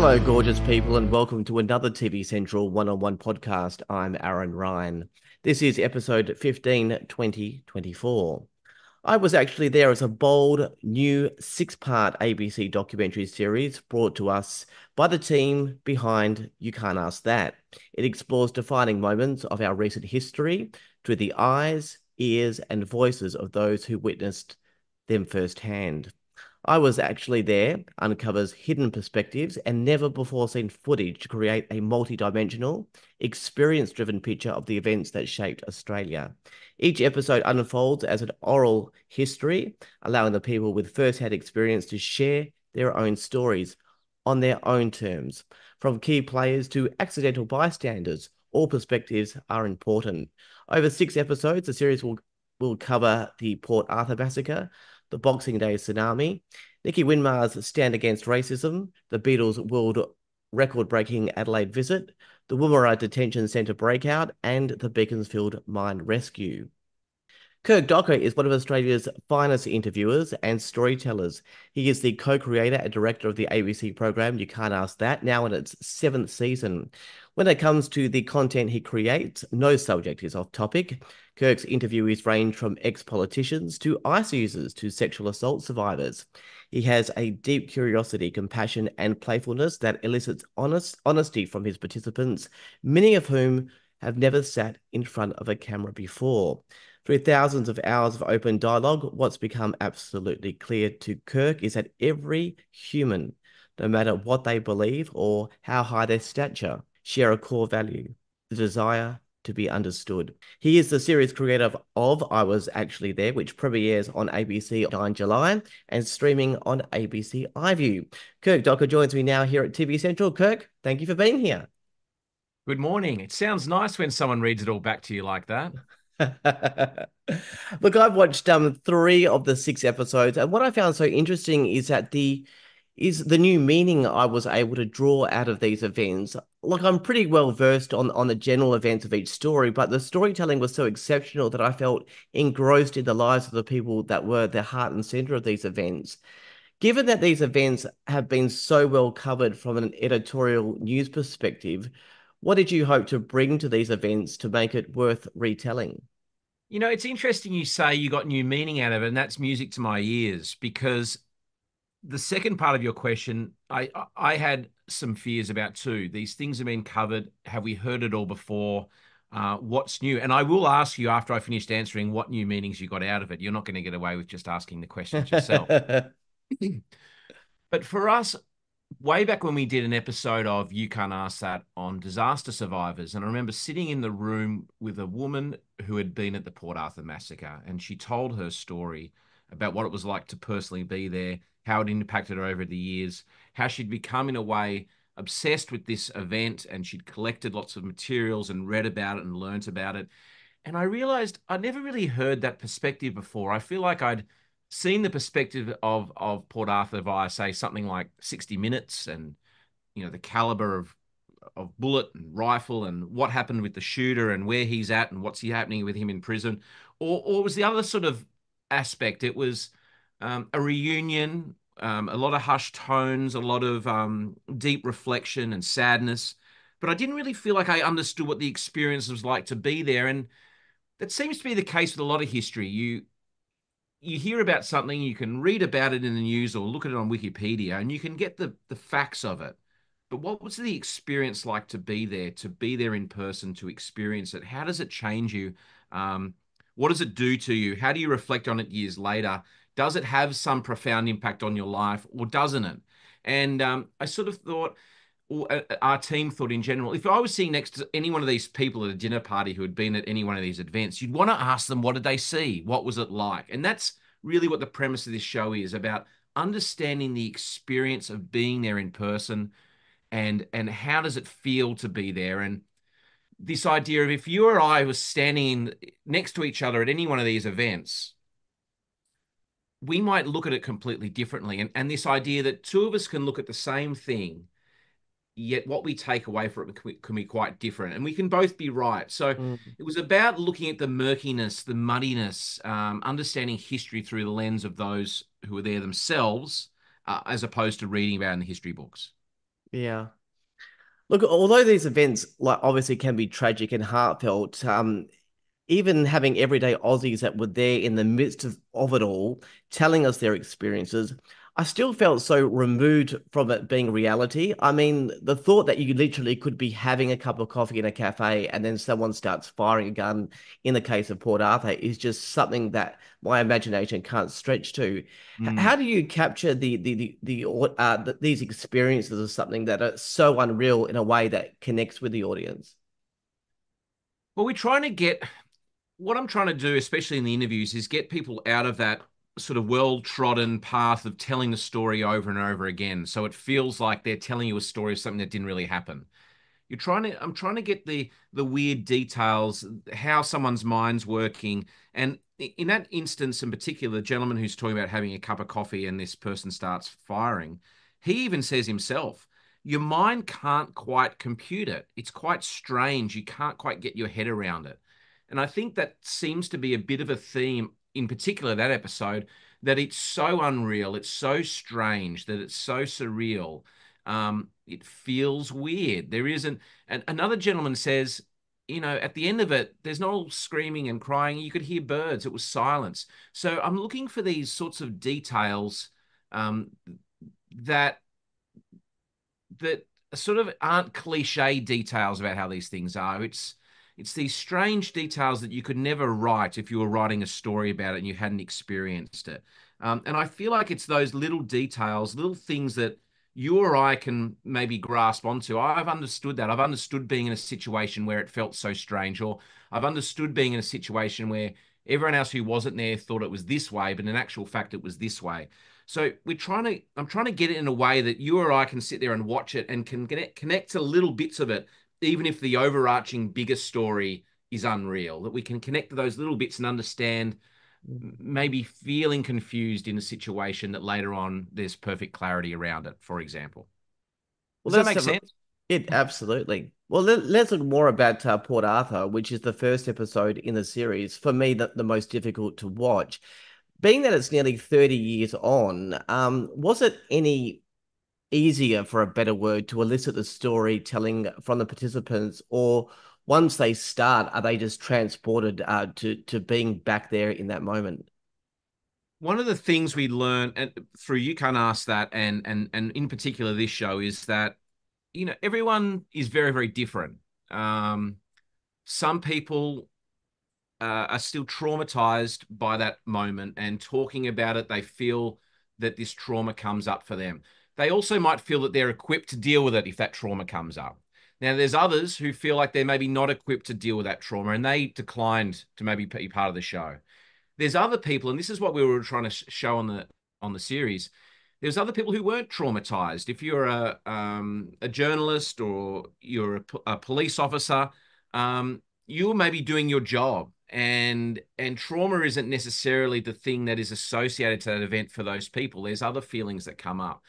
Hello, gorgeous people, and welcome to another TV Central one-on-one podcast. I'm Aaron Ryan. This is episode 15, 2024. I was actually there as a bold, new six-part ABC documentary series brought to us by the team behind You Can't Ask That. It explores defining moments of our recent history through the eyes, ears, and voices of those who witnessed them firsthand. I was actually there, uncovers hidden perspectives and never before seen footage to create a multi-dimensional, experience-driven picture of the events that shaped Australia. Each episode unfolds as an oral history, allowing the people with first-hand experience to share their own stories on their own terms. From key players to accidental bystanders, all perspectives are important. Over 6 episodes, the series will cover the Port Arthur massacre, the Boxing Day Tsunami, Nicky Winmar's stand against racism, the Beatles' world record-breaking Adelaide visit, the Woomera Detention Centre breakout, and the Beaconsfield mine rescue. Kirk Docker is one of Australia's finest interviewers and storytellers. He is the co-creator and director of the ABC program You Can't Ask That, now in its 7th season. When it comes to the content he creates, no subject is off topic. Kirk's interviewees range from ex-politicians to ICE users to sexual assault survivors. He has a deep curiosity, compassion, and playfulness that elicits honesty from his participants, many of whom have never sat in front of a camera before. Through thousands of hours of open dialogue, what's become absolutely clear to Kirk is that every human, no matter what they believe or how high their stature, share a core value, the desire to be understood. He is the series creator of I Was Actually There, which premieres on ABC 9 July and streaming on ABC iView. Kirk Docker joins me now here at TV Central. Kirk, thank you for being here. Good morning. It sounds nice when someone reads it all back to you like that. Look, I've watched 3 of the 6 episodes, and what I found so interesting is that the new meaning I was able to draw out of these events. Look, I'm pretty well versed on the general events of each story, but the storytelling was so exceptional that I felt engrossed in the lives of the people that were the heart and center of these events. Given that these events have been so well covered from an editorial news perspective, what did you hope to bring to these events to make it worth retelling? You know, it's interesting you say you got new meaning out of it, and that's music to my ears because the second part of your question, I had some fears about too. These things have been covered. Have we heard it all before? What's new? And I will ask you after I finished answering what new meanings you got out of it. You're not going to get away with just asking the questions yourself. But for us, way back when we did an episode of You Can't Ask That on disaster survivors, and I remember sitting in the room with a woman who had been at the Port Arthur massacre, and she told her story about what it was like to personally be there, how it impacted her over the years, how she'd become, in a way, obsessed with this event, and she'd collected lots of materials and read about it and learnt about it. And I realized I'd never really heard that perspective before. I feel like I'd seen the perspective of Port Arthur via, say, something like 60 Minutes and, you know, the caliber of bullet and rifle and what happened with the shooter and where he's at and what's happening with him in prison. Or was the other sort of aspect, it was a reunion, a lot of hushed tones, a lot of deep reflection and sadness. But I didn't really feel like I understood what the experience was like to be there. And that seems to be the case with a lot of history. You hear about something, you can read about it in the news or look at it on Wikipedia, and you can get the facts of it. But what was the experience like to be there in person, to experience it? How does it change you? What does it do to you? How do you reflect on it years later? Does it have some profound impact on your life or doesn't it? And I sort of thought, or our team thought in general, if I was sitting next to any one of these people at a dinner party who had been at any one of these events, you'd want to ask them, what did they see? What was it like? And that's really what the premise of this show is about, understanding the experience of being there in person and how does it feel to be there? And this idea of, if you or I was standing next to each other at any one of these events, we might look at it completely differently. And this idea that two of us can look at the same thing, yet what we take away from it can be quite different, and we can both be right. So Mm. it was about looking at the murkiness, the muddiness, understanding history through the lens of those who were there themselves, as opposed to reading about in the history books. Yeah. Look, although these events like obviously can be tragic and heartfelt, even having everyday Aussies that were there in the midst of it all, telling us their experiences, I still felt so removed from it being reality. I mean, the thought that you literally could be having a cup of coffee in a cafe and then someone starts firing a gun in the case of Port Arthur is just something that my imagination can't stretch to. How do you capture these experiences of something that are so unreal in a way that connects with the audience? Well, we're trying to get what I'm trying to do, especially in the interviews, is get people out of that sort of well-trodden path of telling the story over and over again. So it feels like they're telling you a story of something that didn't really happen. I'm trying to get the weird details, how someone's mind's working. And in that instance in particular, the gentleman who's talking about having a cup of coffee and this person starts firing, he even says himself, your mind can't quite compute it. It's quite strange. You can't quite get your head around it. And I think that seems to be a bit of a theme, in particular that episode, that it's so unreal, it's so strange, that it's so surreal. It feels weird. There isn't. And another gentleman says, at the end of it, there's no screaming and crying. You could hear birds. It was silence. So I'm looking for these sorts of details um, that that sort of aren't cliche details about how these things are. It's these strange details that you could never write if you were writing a story about it and you hadn't experienced it. And I feel like it's those little details, little things that you or I can maybe grasp onto. I've understood that. I've understood being in a situation where it felt so strange, or I've understood being in a situation where everyone else who wasn't there thought it was this way, but in actual fact, it was this way. So I'm trying to get it in a way that you or I can sit there and watch it and can connect to little bits of it, even if the overarching bigger story is unreal, that we can connect to those little bits and understand maybe feeling confused in a situation that later on there's perfect clarity around it, for example. Well, Does that let's make have sense? it absolutely. Well, let's look more about Port Arthur, which is the first episode in the series. For me, the most difficult to watch. Being that it's nearly 30 years on, was it any easier, for a better word, to elicit the storytelling from the participants, or once they start, are they just transported to being back there in that moment? One of the things we learn and through You Can't Ask That and in particular this show is that everyone is very, very different. Um, some people are still traumatized by that moment, and talking about it, they feel that this trauma comes up for them. They also might feel that they're equipped to deal with it if that trauma comes up. Now, there's others who feel like they're maybe not equipped to deal with that trauma and they declined to maybe be part of the show. There's other people, and this is what we were trying to show on the series. There's other people who weren't traumatized. If you're a journalist or you're a police officer, you're maybe doing your job, and trauma isn't necessarily the thing that is associated to that event for those people. There's other feelings that come up.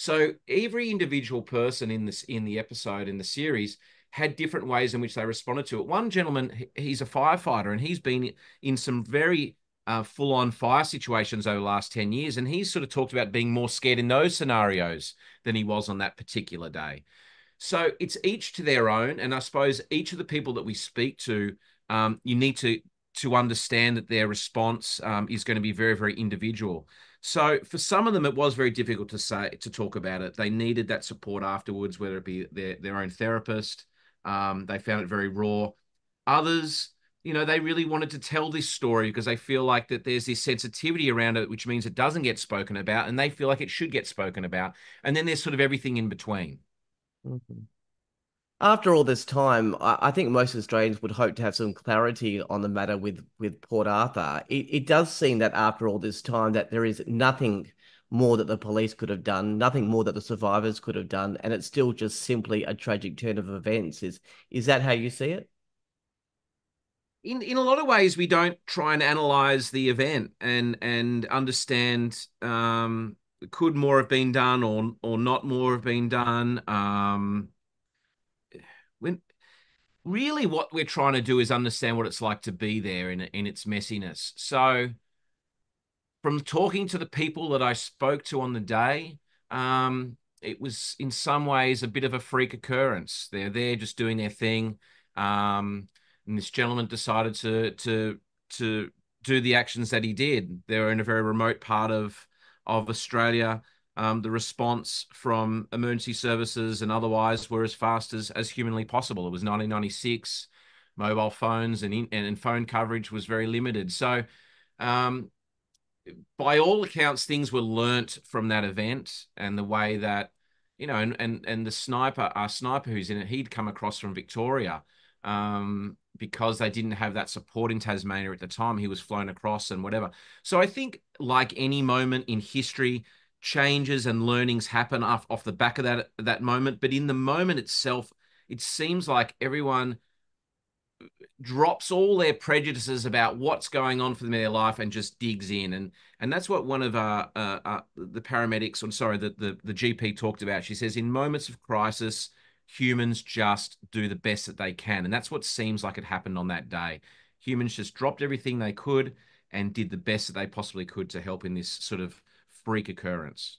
So every individual person in the episode in the series had different ways in which they responded to it. One gentleman, he's a firefighter, and he's been in some very full-on fire situations over the last 10 years. And he's sort of talked about being more scared in those scenarios than he was on that particular day. So it's each to their own. And I suppose each of the people that we speak to, you need to understand that their response is going to be very, very individual. So for some of them, it was very difficult to talk about it. They needed that support afterwards, whether it be their own therapist. They found it very raw. Others, they really wanted to tell this story because they feel like that there's this sensitivity around it, which means it doesn't get spoken about, and they feel like it should get spoken about. And then there's sort of everything in between. Mhm. After all this time, I think most Australians would hope to have some clarity on the matter with Port Arthur. It does seem that after all this time that there is nothing more that the police could have done, nothing more that the survivors could have done, and it's still just simply a tragic turn of events. Is that how you see it? In a lot of ways, we don't try and analyze the event and understand could more have been done or not more have been done. When really what we're trying to do is understand what it's like to be there in its messiness. So from talking to the people that I spoke to on the day, it was in some ways a bit of a freak occurrence. They're there just doing their thing, and this gentleman decided to do the actions that he did. They were in a very remote part of Australia. The response from emergency services and otherwise were as fast as humanly possible. It was 1996. Mobile phones and phone coverage was very limited. So, um, by all accounts, things were learnt from that event and the way that, and the sniper, our sniper who's in it, he'd come across from Victoria, because they didn't have that support in Tasmania at the time. He was flown across and whatever. So I think, like any moment in history, changes and learnings happen off the back of that moment. But in the moment itself, it seems like everyone drops all their prejudices about what's going on for them in their life and just digs in. And that's what one of the paramedics, I'm sorry, the GP talked about. She says, in moments of crisis, humans just do the best that they can. And that's what seems like it happened on that day. Humans just dropped everything they could and did the best that they possibly could to help in this sort of freak occurrence.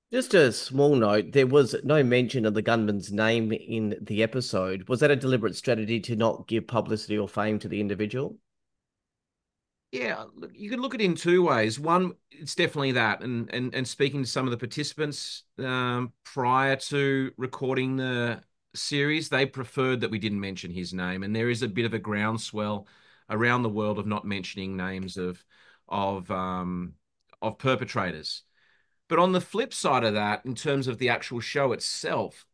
Just a small note, there was no mention of the gunman's name in the episode. Was that a deliberate strategy to not give publicity or fame to the individual? Yeah, look, you can look at it in two ways. One, it's definitely that, and speaking to some of the participants, prior to recording the series, they preferred that we didn't mention his name, and there is a bit of a groundswell around the world of not mentioning names of um, of perpetrators. But on the flip side of that, in terms of the actual show itself,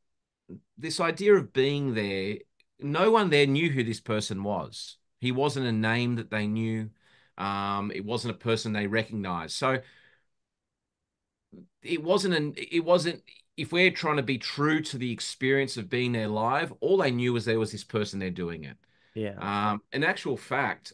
this idea of being there, no one there knew who this person was. He wasn't a name that they knew. It wasn't a person they recognized. So it wasn't, if we're trying to be true to the experience of being there live, all they knew was there was this person there doing it. Yeah. In actual fact,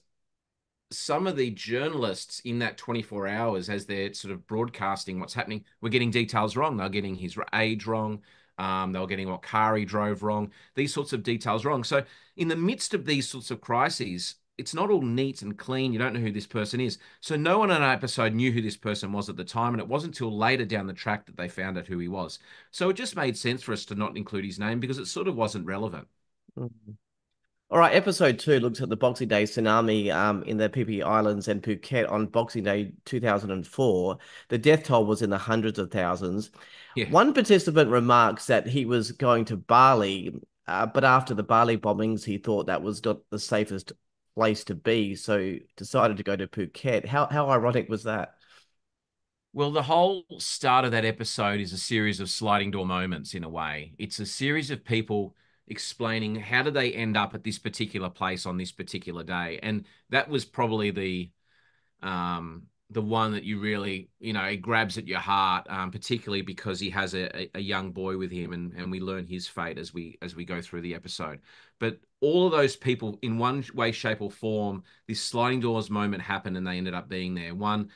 some of the journalists in that 24 hours, as they're sort of broadcasting what's happening, were getting details wrong. They're getting his age wrong. They were getting what car he drove wrong. These sorts of details wrong. So in the midst of these sorts of crises, it's not all neat and clean. You don't know who this person is. So no one on an episode knew who this person was at the time, and it wasn't until later down the track that they found out who he was. So it just made sense for us to not include his name because it sort of wasn't relevant. Mhm. All right, episode two looks at the Boxing Day tsunami in the Phi Islands and Phuket on Boxing Day 2004. The death toll was in the hundreds of thousands. Yeah. One participant remarks that he was going to Bali, but after the Bali bombings, he thought that was not the safest place to be, so decided to go to Phuket. How ironic was that? Well, the whole start of that episode is a series of sliding door moments in a way. It's a series of people explaining how did they end up at this particular place on this particular day. And that was probably the one that you really, it grabs at your heart, particularly because he has a young boy with him, and we learn his fate as we go through the episode. But all of those people, in one way, shape, or form, this sliding doors moment happened, and they ended up being there. One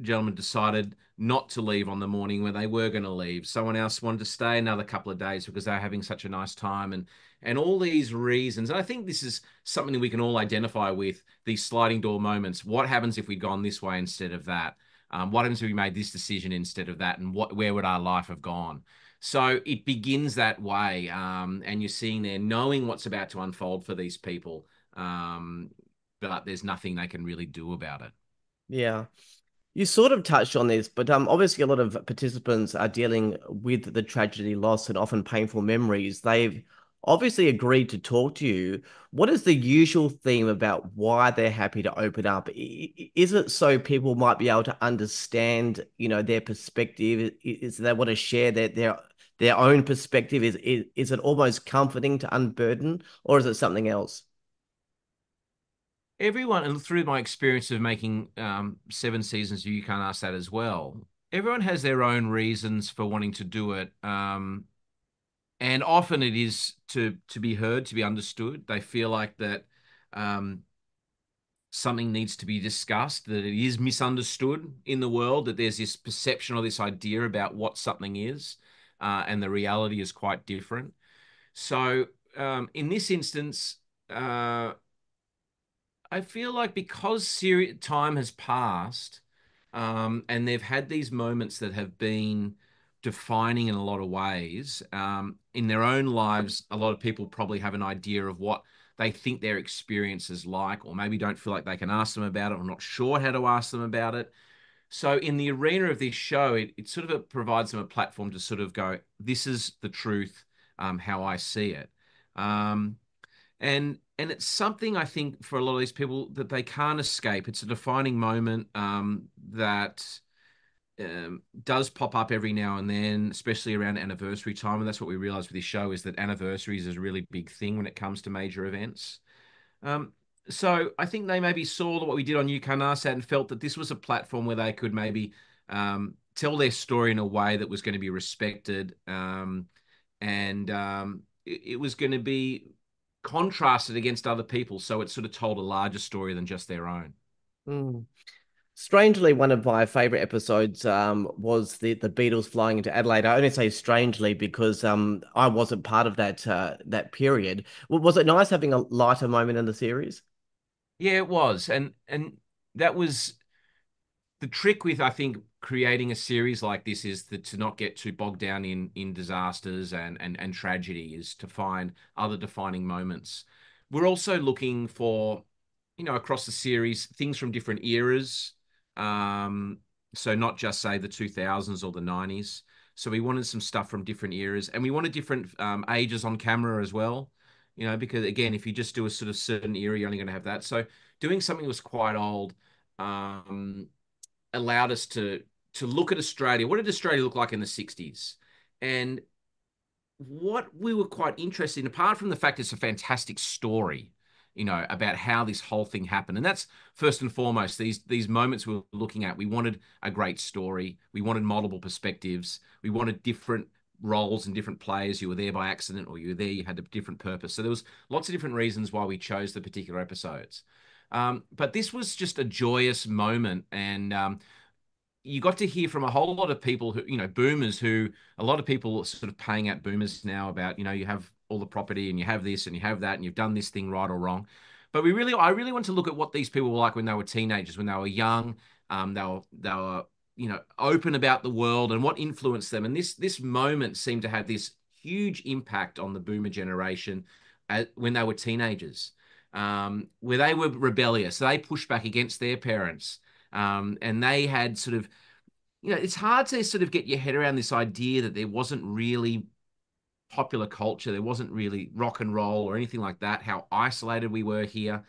gentleman decided not to leave on the morning when they were going to leave. Someone else wanted to stay another couple of days because they were having such a nice time, and all these reasons. And I think this is something that we can all identify with, these sliding door moments. What happens if we'd gone this way instead of that? What happens if we made this decision instead of that? And where would our life have gone? So it begins that way. And you're seeing there, knowing what's about to unfold for these people. But there's nothing they can really do about it. Yeah. You sort of touched on this, but obviously a lot of participants are dealing with the tragedy, loss, and often painful memories. They've obviously agreed to talk to you. What is the usual theme about why they're happy to open up? Is it so people might be able to understand, their perspective? Is they want to share their own perspective? Is it almost comforting to unburden, or is it something else? Everyone, and through my experience of making 7 seasons of You Can't Ask That as well, everyone has their own reasons for wanting to do it. And often it is to be heard, to be understood. They feel like that um, something needs to be discussed, that it is misunderstood in the world, that there's this perception or this idea about what something is, and the reality is quite different. So in this instance, I feel like because time has passed, and they've had these moments that have been defining in a lot of ways. In their own lives, a lot of people probably have an idea of what they think their experience is like, or maybe don't feel like they can ask them about it, or not sure how to ask them about it. So in the arena of this show, it sort of provides them a platform to sort of go, this is the truth, how I see it. Um, and it's something I think for a lot of these people that they can't escape. It's a defining moment that does pop up every now and then, especially around anniversary time. And that's what we realize with this show is that anniversaries is a really big thing when it comes to major events. Um, so I think they maybe saw what we did on You Can't Ask That and felt that this was a platform where they could maybe tell their story in a way that was going to be respected, and it was going to be contrasted against other people. So it sort of told a larger story than just their own. Mm. Strangely, one of my favorite episodes was the Beatles flying into Adelaide. I only say strangely because I wasn't part of that period. Was it nice having a lighter moment in the series? Yeah, it was, and that was the trick with, I think, creating a series like this is to not get too bogged down in disasters and tragedy, is to find other defining moments. We're also looking for, across the series, things from different eras. Um, so not just say the 2000s or the 90s. So we wanted some stuff from different eras, and we wanted different ages on camera as well. Because again, if you just do a sort of certain era, you're only going to have that. So doing something that was quite old. Um, Allowed us to look at Australia. What did Australia look like in the 60s? And what we were quite interested in, apart from the fact it's a fantastic story, about how this whole thing happened. And that's first and foremost, these moments we were looking at. We wanted a great story. We wanted multiple perspectives. We wanted different roles and different players. You were there by accident, or you were there, you had a different purpose. So there was lots of different reasons why we chose the particular episodes. But this was just a joyous moment, and you got to hear from a whole lot of people who, boomers, who a lot of people are sort of paying out boomers now about, you have all the property and you have this and you have that and you've done this thing right or wrong. But I really want to look at what these people were like when they were teenagers, when they were young. They were, open about the world and what influenced them. And this moment seemed to have this huge impact on the boomer generation when they were teenagers, where they were rebellious. They pushed back against their parents. And they had sort of, it's hard to sort of get your head around this idea that there wasn't really popular culture, there wasn't really rock and roll or anything like that, how isolated we were here.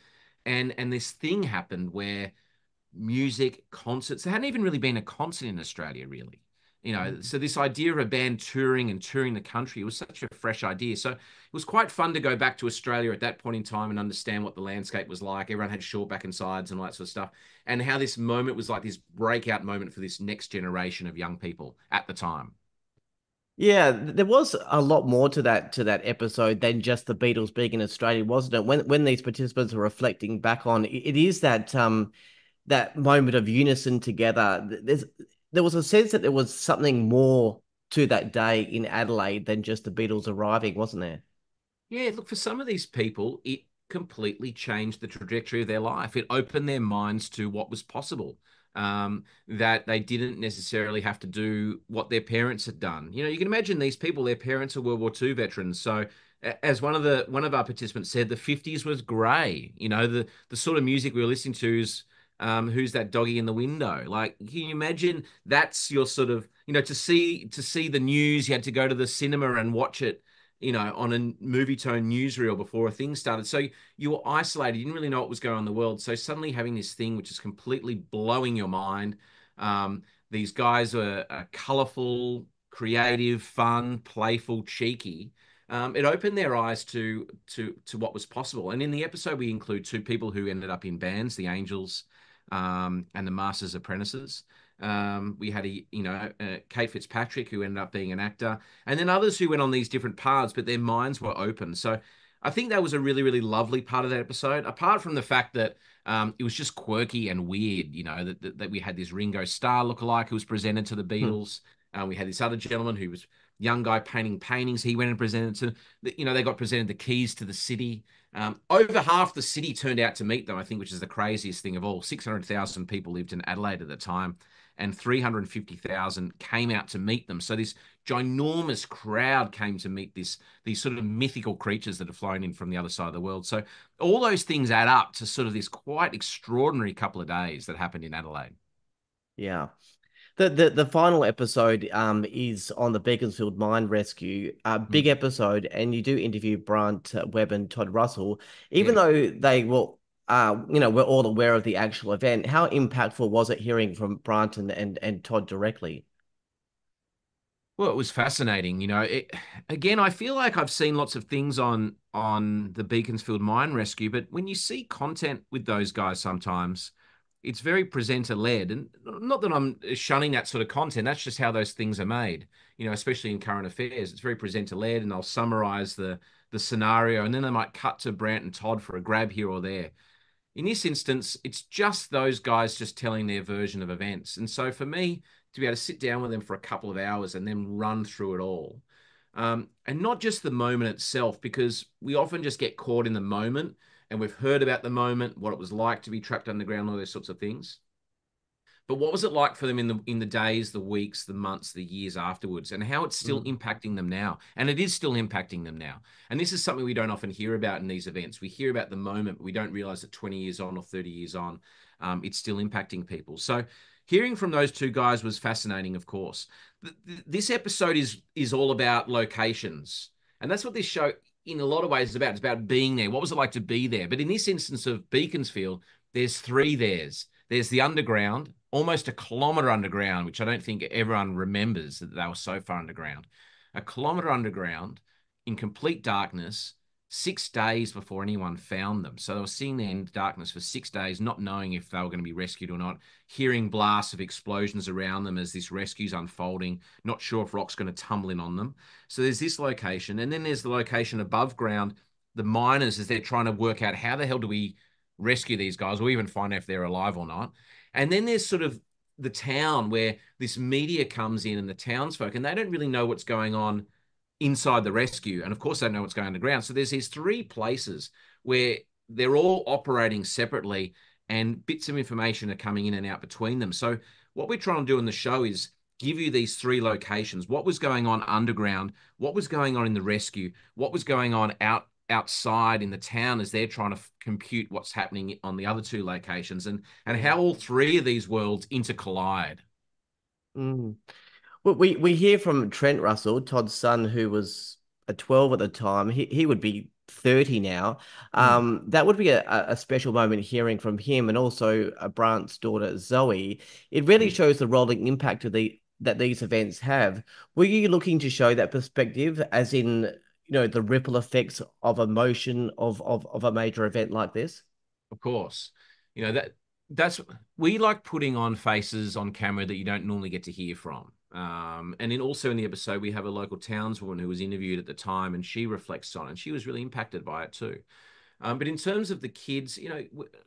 And this thing happened where music, concerts, there hadn't even really been a concert in Australia, really. So this idea of a band touring and touring the country was such a fresh idea. So it was quite fun to go back to Australia at that point in time and understand what the landscape was like. Everyone had short back and sides and all that sort of stuff. And how this moment was like this breakout moment for this next generation of young people at the time. Yeah, there was a lot more to that episode than just the Beatles being in Australia, wasn't it? When these participants are reflecting back on it is that moment of unison together. There was a sense that there was something more to that day in Adelaide than just the Beatles arriving, wasn't there? Yeah, look, for some of these people, it completely changed the trajectory of their life. It opened their minds to what was possible, that they didn't necessarily have to do what their parents had done. You can imagine these people, their parents are World War II veterans. So as one of our participants said, the 50s was grey. The sort of music we were listening to is who's that doggy in the window? Like, can you imagine that's your sort of, to see the news, you had to go to the cinema and watch it, on a movie tone newsreel before a thing started. So you were isolated. You didn't really know what was going on in the world. So suddenly having this thing which is completely blowing your mind. These guys are colorful, creative, fun, playful, cheeky. It opened their eyes to what was possible. And in the episode, we include two people who ended up in bands, the Angels, and the Masters Apprentices. We had Kate Fitzpatrick, who ended up being an actor, and then others who went on these different paths, but their minds were open. So I think that was a really, really lovely part of that episode. Apart from the fact that it was just quirky and weird, that we had this Ringo Starr lookalike who was presented to the Hmm. Beatles. We had this other gentleman who was young guy painting paintings. He went and presented to, they got presented the keys to the city. Over half the city turned out to meet them, I think, which is the craziest thing of all. 600,000 people lived in Adelaide at the time, and 350,000 came out to meet them. So this ginormous crowd came to meet these sort of mythical creatures that have flown in from the other side of the world. So all those things add up to sort of this quite extraordinary couple of days that happened in Adelaide. Yeah. The final episode is on the Beaconsfield mine rescue. Big Mm. episode, and you do interview Brant Webb and Todd Russell, even Yeah. though they will we're all aware of the actual event. How impactful was it hearing from Brant and Todd directly? Well, it was fascinating. Again, I feel like I've seen lots of things on the Beaconsfield mine rescue, but when you see content with those guys, sometimes it's very presenter led, and not that I'm shunning that sort of content. That's just how those things are made. Especially in current affairs, it's very presenter led, and they'll summarize the scenario, and then they might cut to Brant and Todd for a grab here or there. In this instance, it's just those guys just telling their version of events. And so for me, to be able to sit down with them for a couple of hours and then run through it all, and not just the moment itself, because we often just get caught in the moment and we've heard about the moment, what it was like to be trapped underground, all those sorts of things. But what was it like for them in the days, the weeks, the months, the years afterwards, and how it's still Mm. impacting them now? And it is still impacting them now. And this is something we don't often hear about in these events. We hear about the moment, but we don't realize that 20 years on or 30 years on, it's still impacting people. So hearing from those two guys was fascinating, of course. This episode is all about locations. And that's what this show, in a lot of ways, is about. It's about being there. What was it like to be there? But in this instance of Beaconsfield, there's three theirs. There's the underground, almost a kilometre underground, which I don't think everyone remembers that they were so far underground. A kilometre underground in complete darkness, 6 days before anyone found them. So they were sitting there in darkness for 6 days, not knowing if they were going to be rescued or not, hearing blasts of explosions around them as this rescue's unfolding, not sure if rock's going to tumble in on them. So there's this location. And then there's the location above ground, the miners, as they're trying to work out how the hell do we rescue these guys or even find out if they're alive or not. And then there's sort of the town where this media comes in and the townsfolk, and they don't really know what's going on inside the rescue. And of course, they know what's going underground. So there's these three places where they're all operating separately and bits of information are coming in and out between them. So what we're trying to do in the show is give you these three locations, what was going on underground, what was going on in the rescue, what was going on outside in the town as they're trying to compute what's happening on the other two locations, and Yeah. how all three of these worlds intercollide. Mm. Well, we hear from Trent Russell, Todd's son, who was a 12 at the time. He would be 30 now. Mm, That would be a special moment hearing from him, and also Brant's daughter Zoe. It really mm. shows the rolling impact of that these events have. Were you looking to show that perspective, as in, the ripple effects of emotion of a major event like this? Of course, that's we like putting on faces on camera that you don't normally get to hear from. And also in the episode, we have a local townswoman who was interviewed at the time, and she reflects on it, and she was really impacted by it too. But in terms of the kids,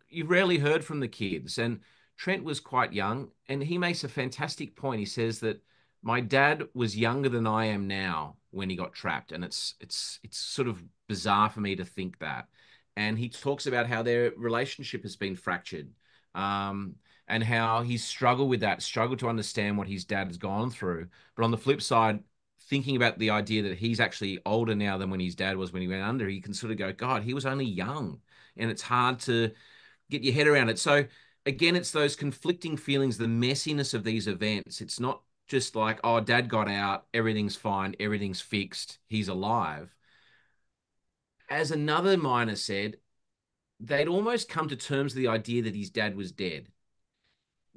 you've rarely heard from the kids. And Trent was quite young, and he makes a fantastic point. He says that my dad was younger than I am now when he got trapped, and it's sort of bizarre for me to think that. And he talks about how their relationship has been fractured, and how he's struggled with that, struggled to understand what his dad has gone through. But on the flip side, thinking about the idea that he's actually older now than when his dad was when he went under, he can sort of go, God, he was only young. And it's hard to get your head around it. So again, it's those conflicting feelings, the messiness of these events. It's not just like, oh, dad got out, everything's fine, everything's fixed, he's alive. As another miner said, they'd almost come to terms with the idea that his dad was dead.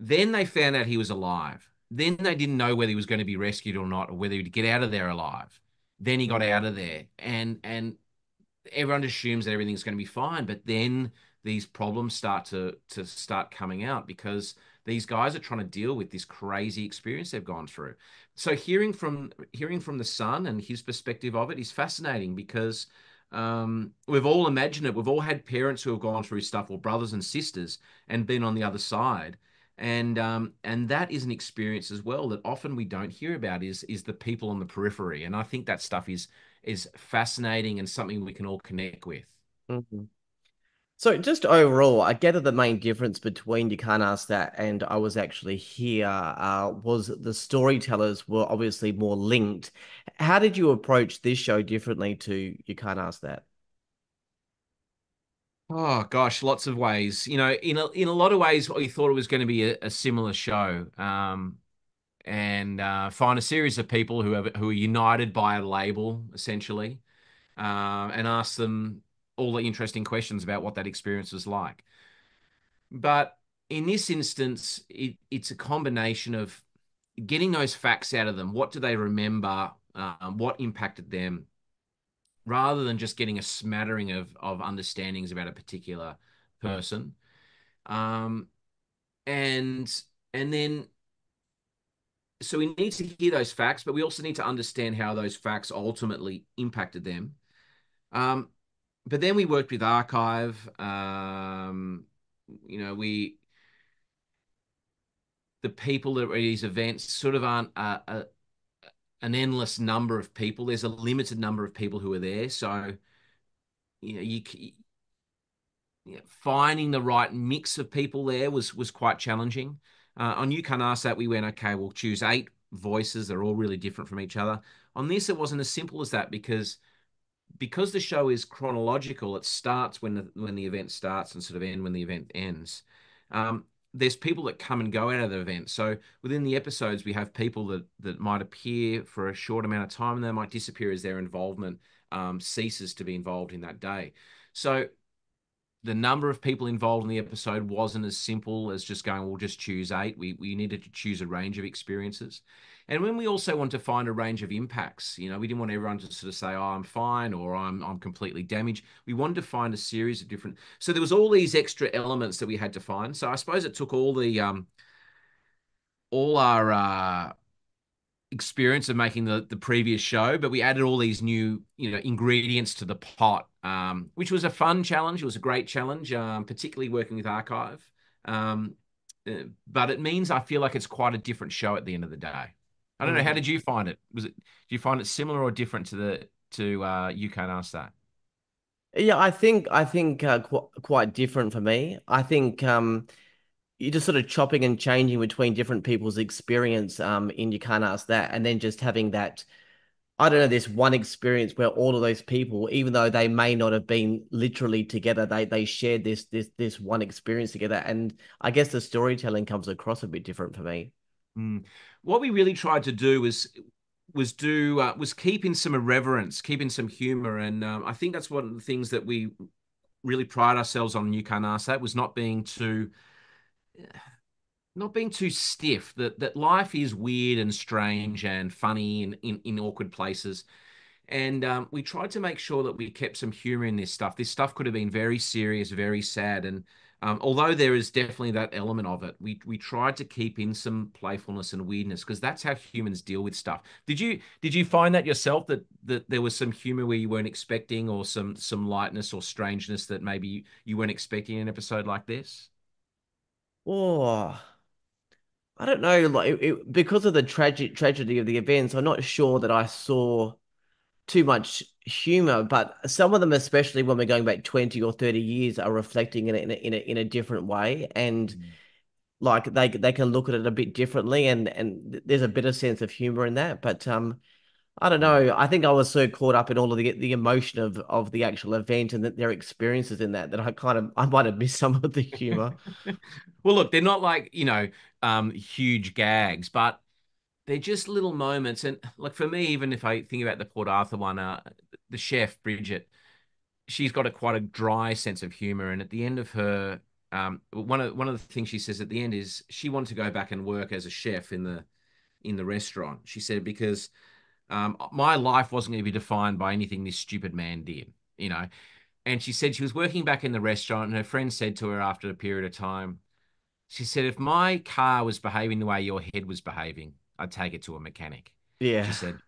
Then they found out he was alive. Then they didn't know whether he was going to be rescued or not, or whether he'd get out of there alive. Then he got Mm. out of there, and everyone assumes that everything's going to be fine. But then these problems start coming out because these guys are trying to deal with this crazy experience they've gone through. So hearing from the son and his perspective of it is fascinating because we've all imagined it. We've all had parents who have gone through stuff, or brothers and sisters, and been on the other side. And that is an experience as well that often we don't hear about is the people on the periphery. And I think that stuff is fascinating and something we can all connect with. Mhm. So just overall, I gather the main difference between You Can't Ask That and I Was Actually Here was the storytellers were obviously more linked. How did you approach this show differently to You Can't Ask That? Oh gosh, lots of ways. In a lot of ways, we thought it was going to be a similar show, and find a series of people who are united by a label, essentially, and ask them all the interesting questions about what that experience was like. But in this instance, it's a combination of getting those facts out of them. What do they remember? What impacted them? Rather than just getting a smattering of understandings about a particular person. Um, and and then so we need to hear those facts, but we also need to understand how those facts ultimately impacted them. Um, but then we worked with archive. We the people that are at these events sort of aren't an endless number of people. There's a limited number of people who are there, so you know you finding the right mix of people there was quite challenging. On You Can't Ask That, we went, okay, we'll choose 8 voices. They're all really different from each other. On this, it wasn't as simple as that because the show is chronological. It starts when the event starts and sort of end when the event ends. There's people that come and go out of the event. So within the episodes, we have people that might appear for a short amount of time and they might disappear as their involvement ceases to be involved in that day. So the number of people involved in the episode wasn't as simple as just going, we'll just choose 8. We needed to choose a range of experiences. And when we also want to find a range of impacts, we didn't want everyone to sort of say, oh, I'm fine or I'm completely damaged. We wanted to find a series of different. So there was all these extra elements that we had to find. So I suppose it took all our experience of making the previous show, but we added all these new ingredients to the pot, which was a fun challenge. It was a great challenge, particularly working with archive. Um, but it means I feel like it's quite a different show at the end of the day. I don't know. How Mhm. did you find it? Did you find it similar or different to You Can't Ask That? Yeah, I think quite different for me. I think you're just sort of chopping and changing between different people's experience in You Can't Ask That, and then just having that I don't know, this one experience where all of those people, even though they may not have been literally together, they shared this one experience together. And I guess the storytelling comes across a bit different for me. Mm. What we really tried to do was keep in some irreverence, keep in some humor, and I think that's one of the things that we really pride ourselves on. You Can't Ask That was not being too stiff. That life is weird and strange and funny in awkward places. And we tried to make sure that we kept some humor in this stuff. This stuff could have been very serious, very sad. And although there is definitely that element of it, we tried to keep in some playfulness and weirdness because that's how humans deal with stuff. Did you find that yourself that there was some humor where you weren't expecting or some lightness or strangeness that maybe you weren't expecting in an episode like this? Oh, I don't know, like because of the tragic tragedy of the events, I'm not sure that I saw too much humor, but some of them, especially when we're going back 20 or 30 years, are reflecting in a different way. And like they can look at it a bit differently and there's a bit of sense of humor in that. But I don't Mm. know. I think I was so caught up in all of the emotion of the actual event and their experiences in that I might have missed some of the humor. Well, look, they're not like, huge gags, but they're just little moments. And like for me, even if I think about the Port Arthur one, the chef, Bridget, she's got quite a dry sense of humor. And at the end of her, one of the things she says at the end is she wanted to go back and work as a chef in the restaurant. She said, because my life wasn't going to be defined by anything this stupid man did, you know. And she said she was working back in the restaurant, and her friend said to her after a period of time, she said, if my car was behaving the way your head was behaving, I'd take it to a mechanic. She Yeah. said,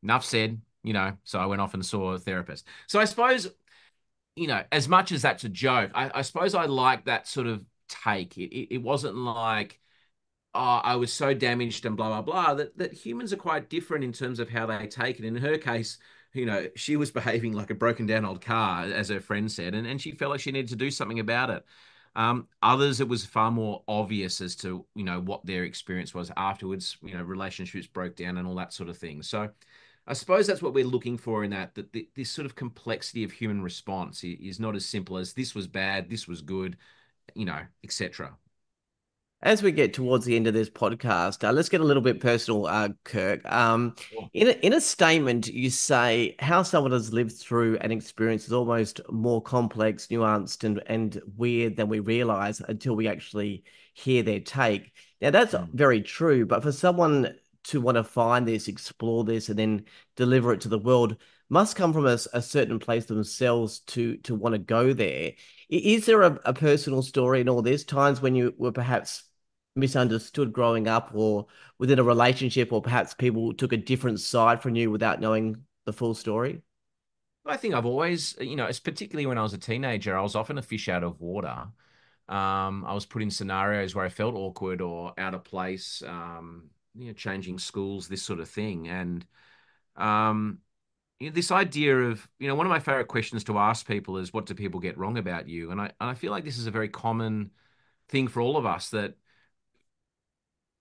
enough said. So I went off and saw a therapist. So I suppose, as much as that's a joke, I suppose I like that sort of take. It wasn't like, oh, I was so damaged and blah, blah, blah, that humans are quite different in terms of how they take it. In her case, she was behaving like a broken down old car, as her friend said, and she felt like she needed to do something about it. Others, it was far more obvious as to, what their experience was afterwards, relationships broke down and all that sort of thing. So I suppose that's what we're looking for in that this sort of complexity of human response is not as simple as this was bad, this was good, etc. As we get towards the end of this podcast, let's get a little bit personal, Kirk. In a statement, you say how someone has lived through an experience is almost more complex, nuanced, and weird than we realize until we actually hear their take. Now, that's Mm. very true, but for someone to want to find this, explore this, and then deliver it to the world must come from a certain place themselves to want to go there. Is there a personal story in all this? Times when you were perhaps misunderstood growing up or within a relationship, or perhaps people took a different side from you without knowing the full story? I think I've always, it's particularly when I was a teenager, I was often a fish out of water. I was put in scenarios where I felt awkward or out of place, changing schools, this sort of thing. And um, this idea of, one of my favorite questions to ask people is, what do people get wrong about you? And I feel like this is a very common thing for all of us, that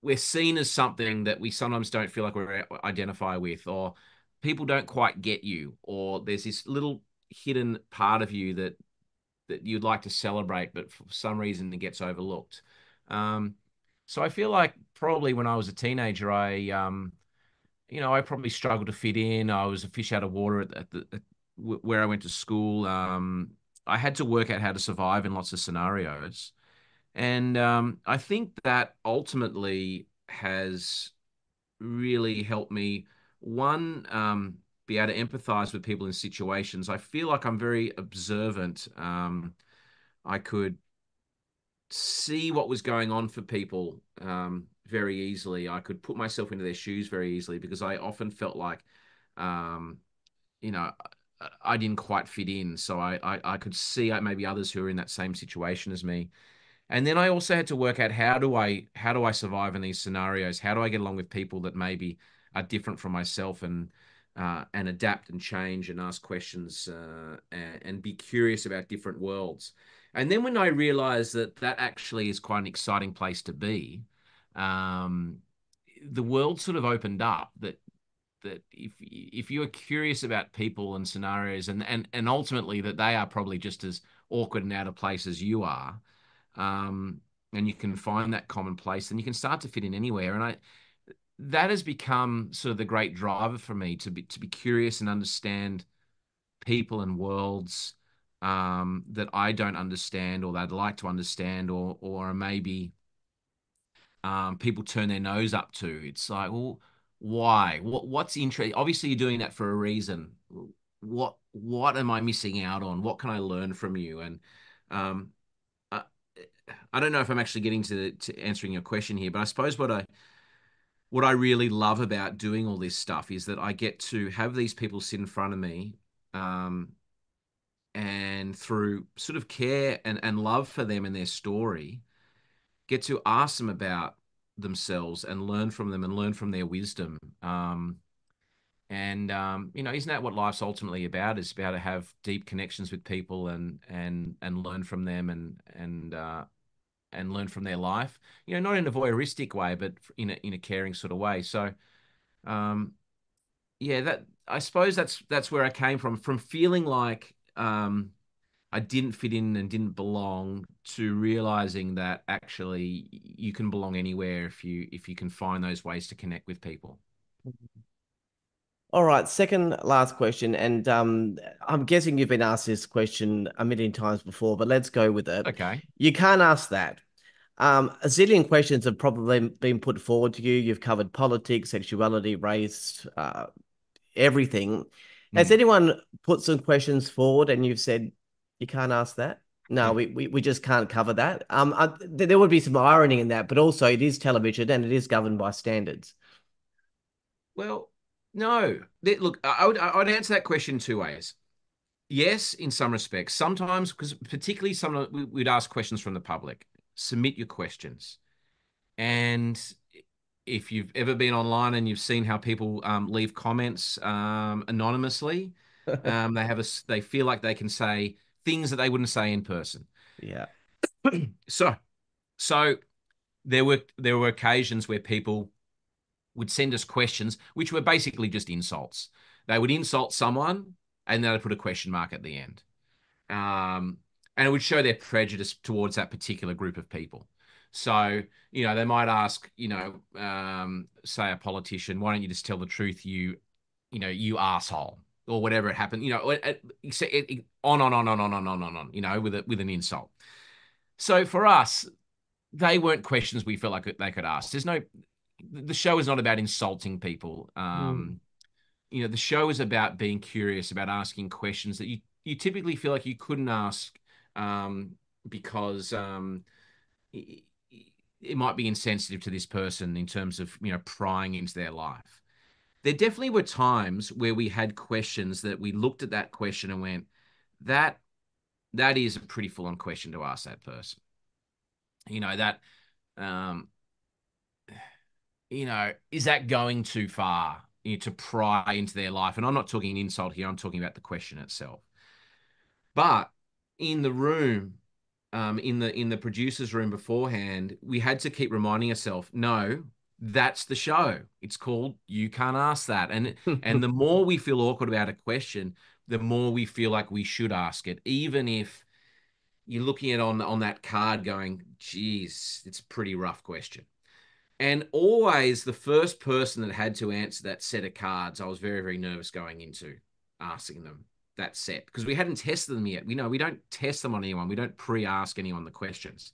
we're seen as something that we sometimes don't feel like we identify with, or people don't quite get you, or there's this little hidden part of you that you'd like to celebrate, but for some reason it gets overlooked. Um, so I feel like probably when I was a teenager, I probably struggled to fit in. I was a fish out of water where I went to school. I had to work out how to survive in lots of scenarios. And I think that ultimately has really helped me, one, be able to empathize with people in situations. I feel like I'm very observant. I could see what was going on for people very easily. I could put myself into their shoes very easily because I often felt like, um, you know, I didn't quite fit in. So I could see maybe others who are in that same situation as me. And then I also had to work out how do I survive in these scenarios? How do I get along with people that maybe are different from myself, and adapt and change and ask questions, and be curious about different worlds. And then when I realized that that actually is quite an exciting place to be, um, the world sort of opened up. That if you are curious about people and scenarios, and ultimately that they are probably just as awkward and out of place as you are, um, and you can find that common place, then you can start to fit in anywhere. And that has become sort of the great driver for me to be curious and understand people and worlds, that I don't understand, or that I'd like to understand, or maybe people turn their nose up to. It's like, well, why? What's interesting? Obviously, you're doing that for a reason. What am I missing out on? What can I learn from you? And um, I, I don't know if I'm actually getting to answering your question here, but I suppose what I really love about doing all this stuff is that I get to have these people sit in front of me, um, and through sort of care and love for them and their story, get to ask them about themselves and learn from them and learn from their wisdom. And isn't that what life's ultimately about? Is about to have deep connections with people and learn from them and learn from their life. Not in a voyeuristic way, but in a caring sort of way. So, um, yeah, that I suppose that's where I came from feeling like, I didn't fit in and didn't belong, to realizing that actually you can belong anywhere if you can find those ways to connect with people. All right, second last question, and I'm guessing you've been asked this question a million times before, but let's go with it. Okay. You can't ask that. A zillion questions have probably been put forward to you. You've covered politics, sexuality, race, everything. Has Hmm. anyone put some questions forward and you've said, you can't ask that? No, we just can't cover that. There would be some irony in that, but also it is television and it is governed by standards. Well, no. Look, I would answer that question two ways. Yes, in some respects. Sometimes, because particularly we'd ask questions from the public. submit your questions. And if you've ever been online and you've seen how people leave comments anonymously, they feel like they can say things that they wouldn't say in person. Yeah. So so there were occasions where people would send us questions which were basically just insults. They would insult someone and then they'd put a question mark at the end. Um, and it would show their prejudice towards that particular group of people. So, they might ask, say a politician, why don't you just tell the truth, you asshole, or whatever it happened, on, with an insult. So for us, they weren't questions we felt like they could ask. The show is not about insulting people. Mm. The show is about being curious, about asking questions that you typically feel like you couldn't ask because it, it might be insensitive to this person in terms of prying into their life. There definitely were times where we had questions that we looked at that question and went, that that is a pretty full-on question to ask that person. That um, is that going too far, to pry into their life? And I'm not talking insult here. I'm talking about the question itself. But in the room, in the producers' room beforehand, we had to keep reminding ourselves, no, that's the show. It's called You Can't Ask That. And the more we feel awkward about a question, the more we feel like we should ask it, even if you're looking at on that card going, geez, it's a pretty rough question. And always the first person that had to answer that set of cards, I was very, very nervous going into asking them that set because we hadn't tested them yet. We don't test them on anyone. We don't pre-ask anyone the questions.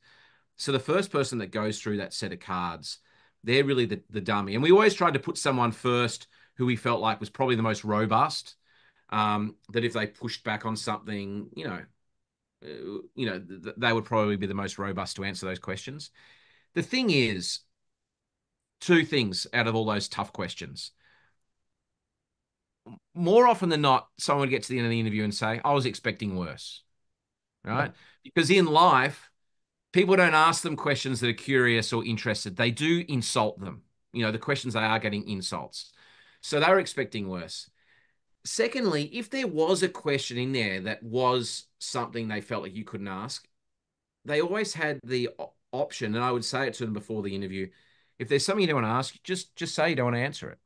So the first person that goes through that set of cards, they're really the dummy. And we always tried to put someone first who we felt like was probably the most robust. That if they pushed back on something, they would probably be the most robust to answer those questions. The thing is, two things out of all those tough questions. More often than not, someone would get to the end of the interview and say, I was expecting worse, right? Because in life, people don't ask them questions that are curious or interested. They do insult them. The questions they are getting insults. So they were expecting worse. Secondly, if there was a question in there that was something they felt like you couldn't ask, they always had the option, and I would say it to them before the interview, if there's something you don't want to ask, just say you don't want to answer it.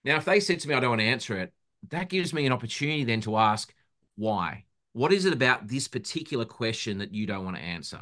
Now, if they said to me, I don't want to answer it, that gives me an opportunity then to ask why. What is it about this particular question that you don't want to answer?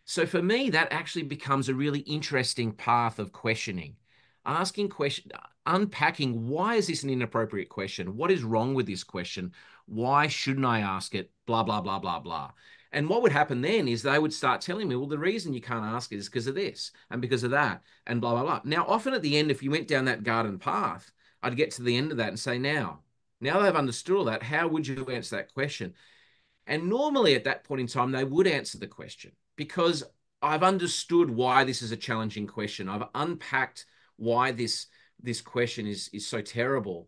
So for me, that actually becomes a really interesting path of questioning, asking question, unpacking why is this an inappropriate question? What is wrong with this question? Why shouldn't I ask it? Blah, blah, blah, blah, blah. And what would happen then is they would start telling me, well, the reason you can't ask it is because of this and because of that and blah, blah, blah. Now, often at the end, if you went down that garden path, I'd get to the end of that and say, now they've understood all that. How would you answer that question? And normally at that point in time, they would answer the question because I've understood why this is a challenging question. I've unpacked why this question is so terrible.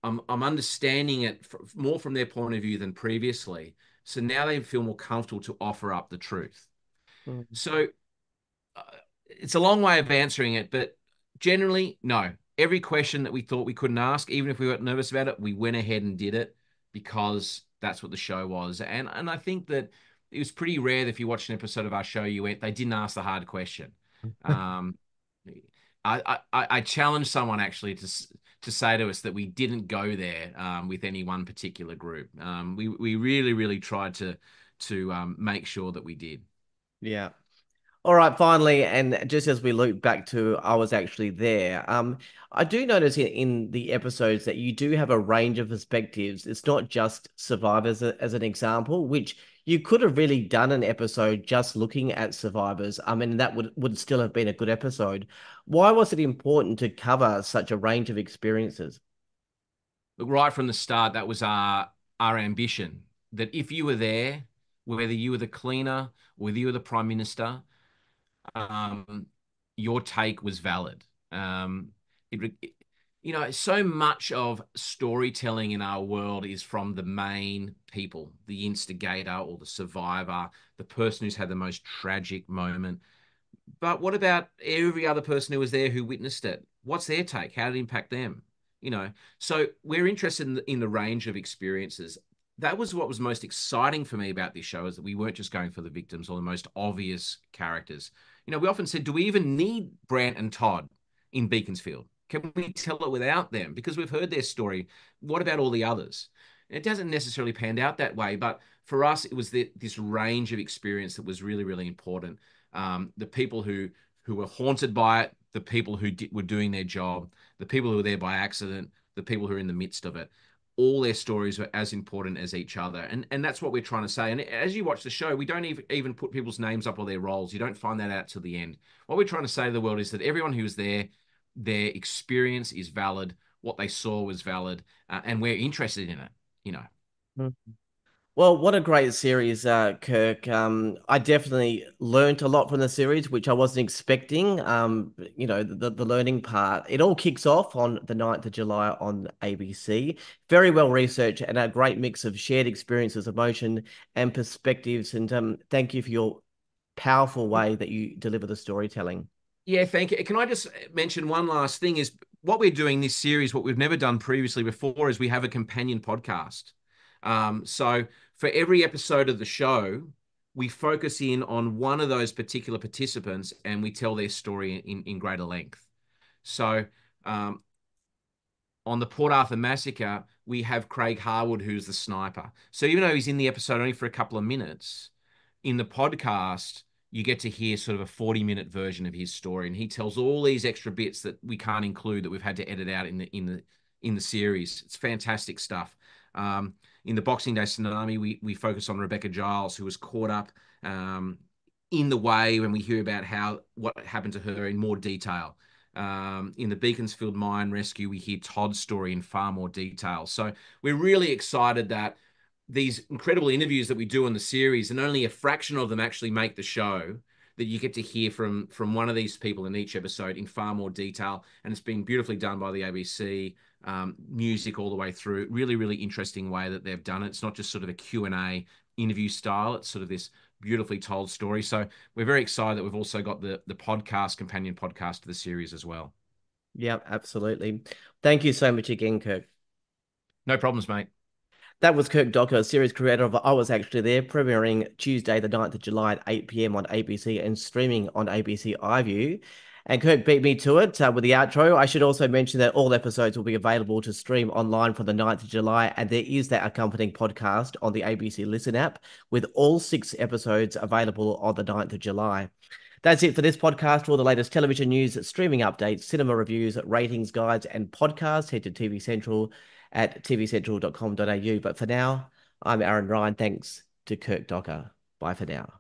I'm understanding it more from their point of view than previously. So now they feel more comfortable to offer up the truth. Mm. So uh, it's a long way of answering it, but generally, no. Every question that we thought we couldn't ask, even if we were nervous about it, we went ahead and did it because that's what the show was. And I think that it was pretty rare that if you watched an episode of our show, they didn't ask the hard question. Um, I challenged someone actually to say to us that we didn't go there with any one particular group. We really, really tried to make sure that we did. Yeah. All right, finally, and just as we loop back to I was actually there, I do notice in the episodes that you do have a range of perspectives. It's not just survivors as an example, which you could have really done an episode just looking at survivors. I mean, that would still have been a good episode. Why was it important to cover such a range of experiences? Look, right from the start, that was our ambition. That if you were there, whether you were the cleaner, whether you were the prime minister, um, your take was valid. Um, it, So much of storytelling in our world is from the main people, the instigator or the survivor, the person who's had the most tragic moment. But what about every other person who was there who witnessed it? What's their take? How did it impact them? So we're interested in the range of experiences. That was what was most exciting for me about this show, is that we weren't just going for the victims or the most obvious characters. We often said, do we even need Brant and Todd in Beaconsfield? Can we tell it without them? Because we've heard their story. What about all the others? It doesn't necessarily pan out that way, but for us, it was this range of experience that was really, really important. The people who were haunted by it, the people who were doing their job, the people who were there by accident, the people who are in the midst of it. All their stories were as important as each other, and that's what we're trying to say. And as you watch the show, we don't even put people's names up or their roles. You don't find that out till the end. What we're trying to say to the world is that everyone who was there, their experience is valid. What they saw was valid, and we're interested in it. You know. Mm. Well, what a great series, Kirk. I definitely learnt a lot from the series, which I wasn't expecting. The learning part. It all kicks off on the 9th of July on ABC. Very well researched and a great mix of shared experiences, emotion, and perspectives. And thank you for your powerful way that you deliver the storytelling. Yeah, thank you. Can I just mention one last thing? Is what we're doing this series, what we've never done previously before, is we have a companion podcast. So for every episode of the show, we focus in on one of those particular participants and we tell their story in greater length. So um, on the Port Arthur massacre, we have Craig Harwood, who's the sniper. So even though he's in the episode only for a couple of minutes, in the podcast, you get to hear sort of a 40-minute version of his story, and he tells all these extra bits that we can't include, that we've had to edit out in the series. It's fantastic stuff. In the Boxing Day Tsunami, we focus on Rebecca Giles, who was caught up in the way, when we hear about what happened to her in more detail. In the Beaconsfield mine rescue, we hear Todd's story in far more detail. So we're really excited that these incredible interviews that we do in the series, and only a fraction of them actually make the show, that you get to hear from one of these people in each episode in far more detail. And it's been beautifully done by the ABC, music all the way through. Really, really interesting way that they've done it. It's not just sort of a Q&A interview style. It's sort of this beautifully told story. So we're very excited that we've also got the podcast, companion podcast to the series as well. Yeah, absolutely. Thank you so much again, Kirk. No problems, mate. That was Kirk Docker, series creator of I Was Actually There, premiering Tuesday, the 9th of July at 8 p.m. on ABC and streaming on ABC iView. And Kirk beat me to it with the outro. I should also mention that all episodes will be available to stream online from the 9th of July. And there is that accompanying podcast on the ABC Listen app, with all 6 episodes available on the 9th of July. That's it for this podcast. For all the latest television news, streaming updates, cinema reviews, ratings, guides, and podcasts, head to TV Central at tvcentral.com.au. But for now, I'm Aaron Ryan. Thanks to Kirk Docker. Bye for now.